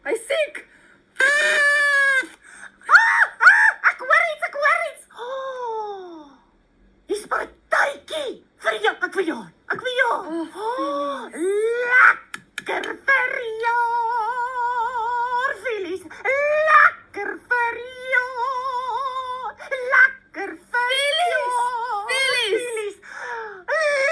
Hy siek. Ek hoor iets. Oh, dis partytjie vir jou, ek verjaar. Oh, lekker verjaar, Felies. Lekker verjaar. Lekker verjaar. Felies.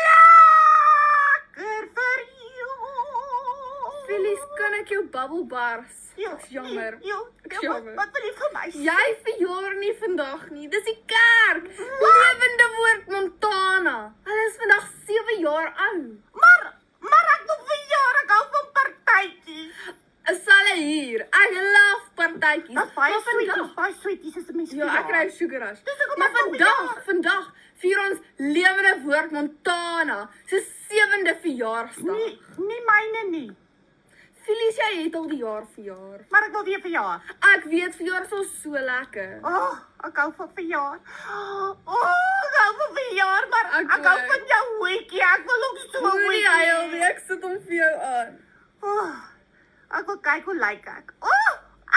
Lekker verjaar. Felies, kan ek jou bubble bars? Ja, Ek's jammer. Ja, Ek's jammer. wat wil jy vir my sê? Jy verjaar nie vandag nie. Dis die kerk. Lewende Woord Montana. Hulle is vandag 7 jaar oud. Maar ek wil verjaar, ek hou van partytjies. Is hulle hier? Ek love partytjies. Dis baie Maar vandag, baie sweeties is 'n mens. ja, ek kry sugar rush. Dis hoekom Maar ek wil vandag vier ons Lewende Woord Montana se 7de verjaarsdag. Nie myne nie. Felies, jy het al die jaar verjaar. Maar ek wil weer verjaar. Ek weet verjaar is al so lekker. Oh, ek hou van verjaar. Oh, ek hou van verjaar, maar Ek ek hou ook. van jou hoetjie. Ek wil ook so 'n Moenie huil hoetjie. nie, ek sit hom vir jou aan. Oh, ek wil kyk hoe lyk ek. Oh,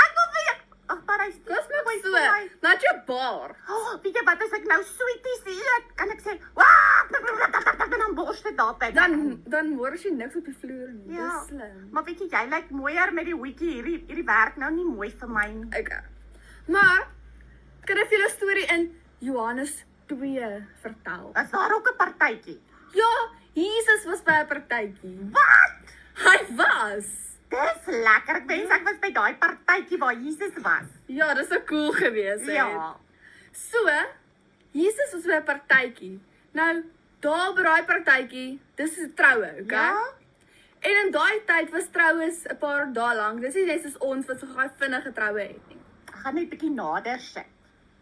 ek wil verjaar. Ag, maar hy's Dis mooi net so. vir my. Laat jou baar. Oh, weet jy wat as ek nou sweeties eet? Kan ek sê, "Waa!" dan bors dit daar by. Dan hoor jy niks op die vloer nie. Ja. Dis slim. Maar weet jy lyk mooier met die hoetjie. Hierdie werk nou nie mooi vir my nie. Okay. Maar kan ek vir julle 'n storie in Johannes 2 vertel? Is daar ook 'n partytjie? Ja, Jesus was by 'n partytjie. Wat? Hy was. Dis lekker. Ek wens ek was by daai partytjie waar Jesus was. Ja, dis so cool geweest. Ja. So, Jesus was by 'n partytjie. Nou, daar by daai partytjie, dis 'n troue, okay? Ja? En in daai tyd was troues 'n paar dae lank. Dis nie net soos ons wat so gou vinnige troue het nie. Ek gaan net bietjie nader sit.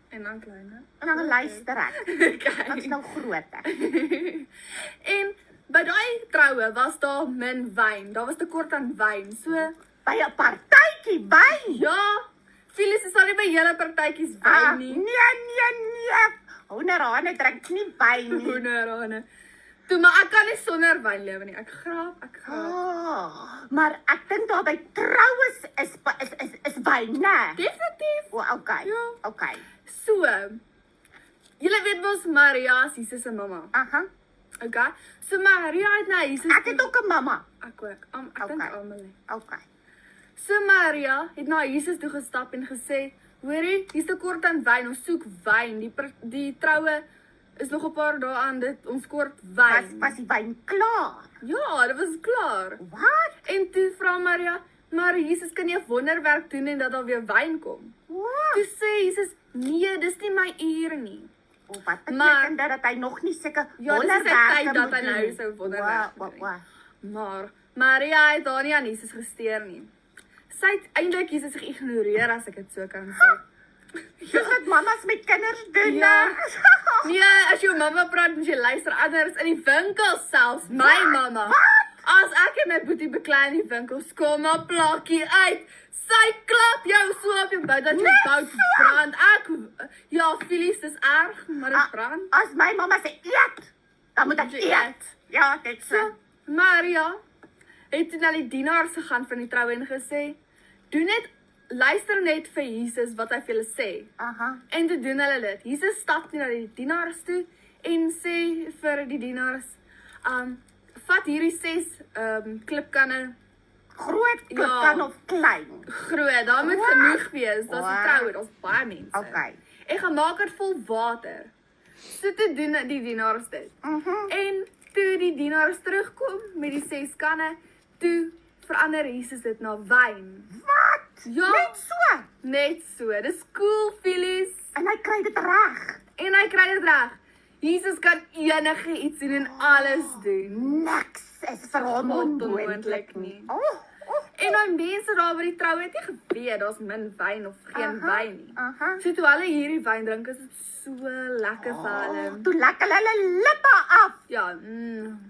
En dan kleiner. En dan luister ek. Okay. Ek's nou groot ek. En by daai troue was daar min wyn. Daar was tekort aan wyn. So, By 'n partytjie by. ja, Felies is al nie by julle partytjies wyn nie. Nee. Hoenderhane drink nie wyn nie. Hoenderhane. Toe, maar ek kan nie sonder wyn lewe nie. Ek graap. Oh, maar ek dink daar by troues is wyn, né? Definitief. O, okay. Ja. Okay. So, julle weet mos Maria is Jesus se mamma. Aha. Okay? So Maria het na Jesus. Ek het ook 'n mamma. Ek ook. Ek dink Okay. almal het. Okay. So Maria het na Jesus toe gestap en gesê, "Hoorie, hier's tekort aan wyn. Ons soek wyn. Die troue is nog 'n paar dae aan. Ons kort wyn." Was die wyn klaar? Ja, dit was klaar. Wat? En toe vra Maria, "Maar Jesus, kan jy 'n wonderwerk doen en dat daar weer wyn kom?" Wat? Toe sê Jesus, "Nee, dis nie my uur nie." O, wat Maar- beteken dat hy nog nie sulke Ja, dis sy wonderwerke tyd dat moet hy nou doen? so wonderwerk Wa- doen. wa- Maar Maria het daar nie aan Jesus gesteer nie. Sy het eintlik Jesus geïgnoreer, as ek dit so kan sê. Dis wat mammas met kinders doen. Ja. né? Nee, as jou mamma praat, moet jy luister. Anders in die winkel selfs, my mamma. Wat? As ek en my boetie beklei in die winkel, kom maar plakkie uit. Sy klap jou so op jou bout dat jou Net bout so? brand. Ja, Felies, dis erg, maar dit brand. As my mamma sê eet, dan moet ek Moet jy eet. Ja, dit so. So, Maria het toe na die dienaars gegaan van die troue en gesê, luister net vir Jesus wat hy vir julle sê. Aha. En toe doen hulle dit. Jesus stap toe na die dienaars toe en sê vir die dienaars, vat hierdie 6 klipkanne Groot Ja. kan of klein. groot. Daar moet Wow. genoeg wees. Daar's 'n Wow. troue, daar's baie mense. Okay. En gaan maak dit vol water. So toe doen die dienaars dit. En toe die dienaars terugkom met die 6 kanne, toe verander Jesus dit na wyn. Wat? Ja. Net so. Net so. Dis cool, Felies. En hy kry dit reg. En hy kry dit reg. Jesus kan enige iets doen en alles doen. Niks is vir hom onmoontlik Onmoontlik nie. nie. Oh. En daai mense daar by die troue het nie geweet daar's min wyn of geen Aha, wyn nie. aha. So toe hulle hierdie wyn drink, is dit so lekker vir hulle. Toe lekker hulle lippe af. Ja,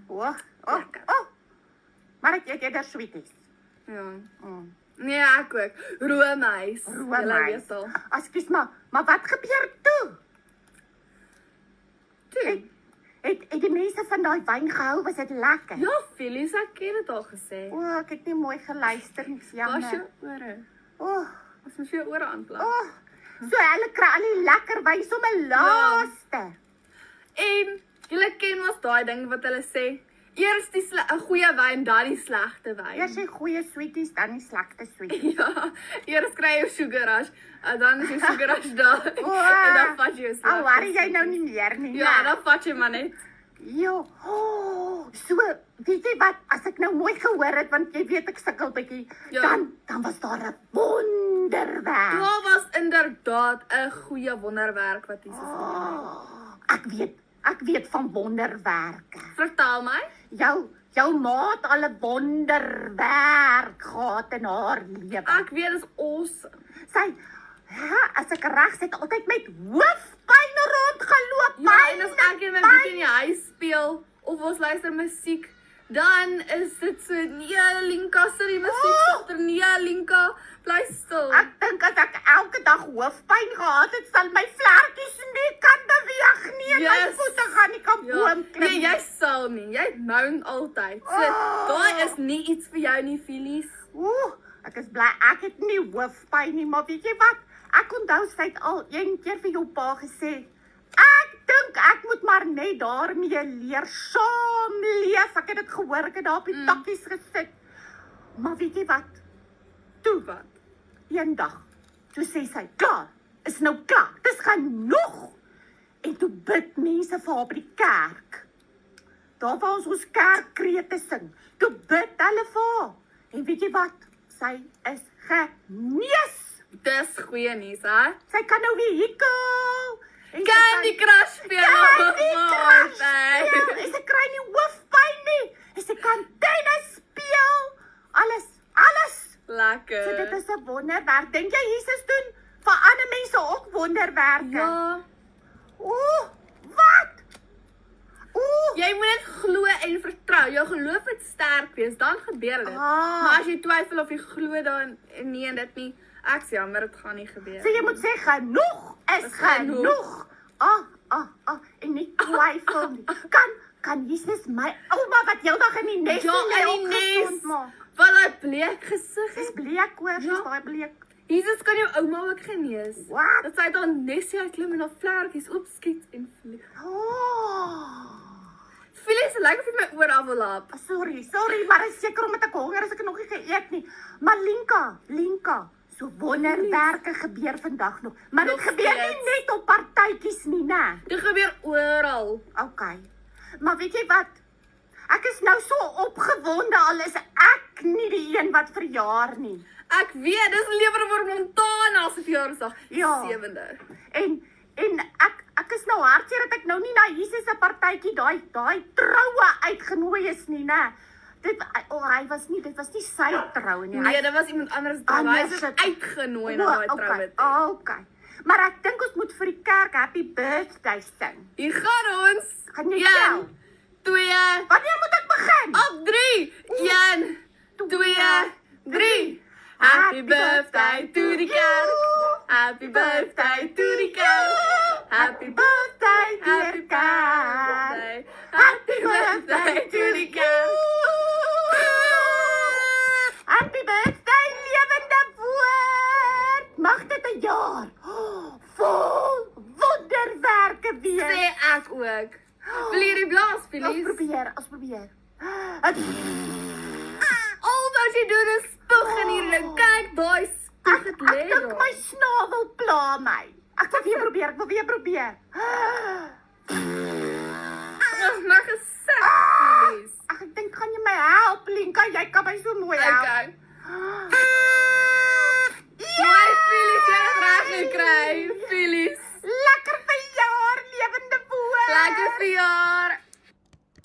Oh. Lekker. Maar ek eet eerder sweeties. ja. Nee, ek ook. Roomys. Roomys. Julle weet al. Ekskuus maar wat gebeur toe? Toe. Het die mense van daai wyn gehou, was dit lekker? Ja, Felies, ek het dit al gesê. O, ek het nie mooi geluister nie, Was jammer. jou ore? O, As mens jou ore aanplak. so hulle kry al die lekker wyn sommer laaste. En julle ken mos daai ding wat hulle sê, eers die 'n goeie wyn, dan die slegte wyn. Eers die goeie sweeties, dan die slegte sweeties. Ja, eers kry jy sugar rush, en dan is jy sugar rush daar. O, En dan vat jy jou Al slegte worry jy nou nie meer nie. Ja, né? dan vat jy maar net. Ja, so, weet jy wat, as ek nou mooi gehoor het, want jy weet ek sukkel bietjie, Ja. dan was daar 'n wonderwerk. Daar was inderdaad 'n goeie wonderwerk wat Jesus gedoen het. Ek weet van wonderwerke. Vertel my. Jou ma het al 'n wonderwerk gehad in haar lewe. Ek weet dit is awesome. Sy, as ek reg sê, het altyd met hoofpyn rondgeloop. Ja, en as ek en my boetie in die huis speel of ons luister musiek, dan is dit so, nee, Linka, sit die musiek sagter, nee, Linka, bly stil. Ek dink as ek elke dag hoofpyn gehad het, sal my vlerkies nie kan beweeg nie. My Yes. voete gaan nie kan boom klim. Nee, jy sal nie. Jy moan altyd. So, daai is nie iets vir jou nie, Felies. Ek is bly ek het nie hoofpyn nie, maar weet jy wat? Ek onthou sy het al een keer vir jou pa gesê, ek dink ek moet maar net daarmee leer saamleef. Ek het dit gehoor, ek het daar op die takkies gesit. Maar weet jy wat? Toe wat? Eendag, toe sê sy, klaar, is nou klaar, dis genoeg. En toe bid mense vir haar by die kerk. Daar waar ons kerkkrete sing, toe bid hulle vir haar. En weet jy wat? Sy is genees. Dis goeie nuus, hè? Sy kan nou weer hikkel. En sy Candy Crush speel. Candy Crush Hey. speel. En sy kry nie hoofpyn nie. En sy kan tennis speel. Alles. Lekker. So dit is 'n wonderwerk. Dink jy Jesus doen vir ander mense ook wonderwerke? Ja. Wat? Jy moet net glo en vertrou. Jou geloof moet sterk wees, dan gebeur dit. Ah. Maar as jy twyfel of jy glo dan nee en dit nie, ek's jammer, dit gaan nie gebeur. So jy moet sê genoeg is Is genoeg. genoeg. En nie twyfel nie. Kan Jesus my ouma wat heeldag in die nes Ja, lê in ook die nes. gesond maak? Wat daai bleek gesig Dis is. bleek hoor, Ja. dis daai bleek. Jesus kan jou ouma ook genees. Wat? Dat sy dan nesie uitklim en haar vlerkies oopskiet en vlieg. Felies, lyk of jy my oor af wil lap. Sorry, maar is seker omdat ek honger is, ek het nog nie geëet nie. Maar Linka, so wonderwerke gebeur vandag nog. Maar dit Nog gebeur nie steeds. net op partytjies nie, né? Dit gebeur oral. Okay. Maar weet jy wat? Ek is nou so opgewonde al is ek nie die een wat verjaar nie. Ek weet, dis Lewer vir Montana se verjaarsdag. Ja. 7de. En ek is nou hartseer dat ek nou nie na Jesus se partytjie daai troue uitgenooi is nie, né? Dit was nie sy troue nie. Nee, dit was iemand anders. Hy is uitgenooi na daai troue. Okay. Maar ek dink ons moet vir die kerk happy birthday sing. Hier gaan ons. Gaan jy 1, tel? 2, Wanneer moet ek begin? op 3. 1, 2, 3. Happy birthday to the kerk. Happy birthday to the kerk. Happy birthday, dear kerk. birthday. Happy birthday to the kerk. Happy birthday, lewende woord. Mag dit 'n jaar vol wonderwerke wees. Sê ek ook. Wil jy die blaas, Ons Felies? probeer. Al wat jy doen is spoeg in hierdie ding. Kyk, daai spoeg het lê Ek dink daar. my snavel pla my. Ek wil weer probeer. My gesig, Felies. Ek dink kan jy my help, Linka? Jy kan my so mooi help. Okay.